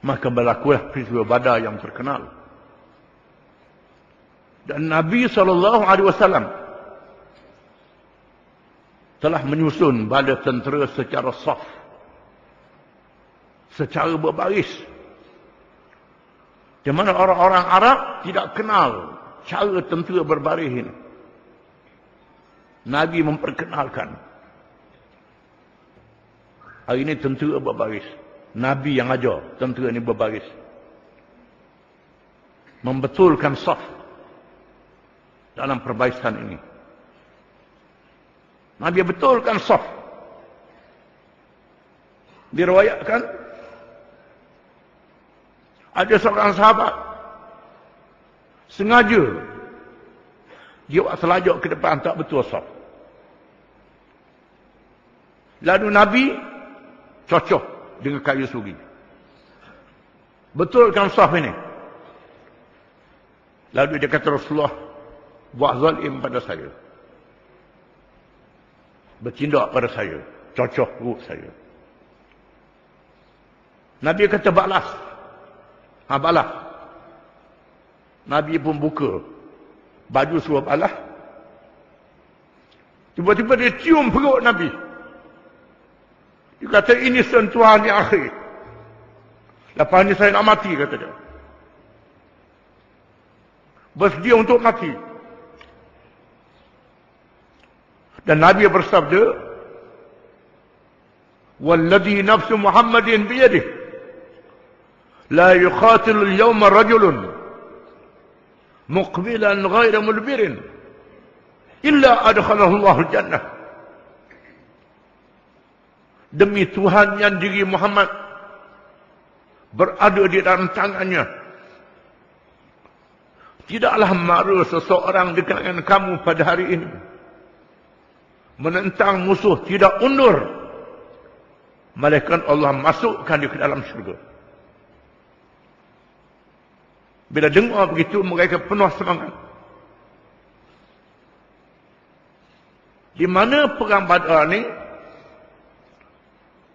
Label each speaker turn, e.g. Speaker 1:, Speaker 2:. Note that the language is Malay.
Speaker 1: Maka berlakulah peristiwa Badar yang terkenal. Dan Nabi SAW telah menyusun bala tentera secara saf, secara berbaris. Di mana orang-orang Arab tidak kenal cara tentera berbaris ini. Nabi memperkenalkan. Hari ini tentera berbaris. Nabi yang ajar tentera ini berbaris. Membetulkan saf dalam perbarisan ini. Nabi betulkan saf. Diriwayatkan ada seorang sahabat sengaja dia buat selajak ke depan tak betul saf. Lalu Nabi cocok dengan kayu suri. Betulkan saf ini. Lalu dia kata, Rasulullah buat zalim pada saya. Bertindak pada saya. Cocok buruk saya. Nabi kata balas. Balas. Nabi pun buka baju suruh balas. Tiba-tiba dia cium perut Nabi. Dia kata ini sentuhan yang akhir. Lepas ni saya nak mati, kata dia. Bersedia untuk mati. Dan Nabi bersabda, "Walladhi nafsu Muhammadin biyadihi, la yuqatilu al-yawma rajulun muqbilan ghayra mudbirin illa adkhalahu Allahu al-jannah." Demi Tuhan yang diri Muhammad berada di dalam tangannya, tidaklah marah seseorang di kalangan kamu pada hari ini menentang musuh tidak undur, malaikat Allah masukkan dia ke dalam syurga. Bila dengar begitu, mereka penuh semangat. Di mana perang Badar ni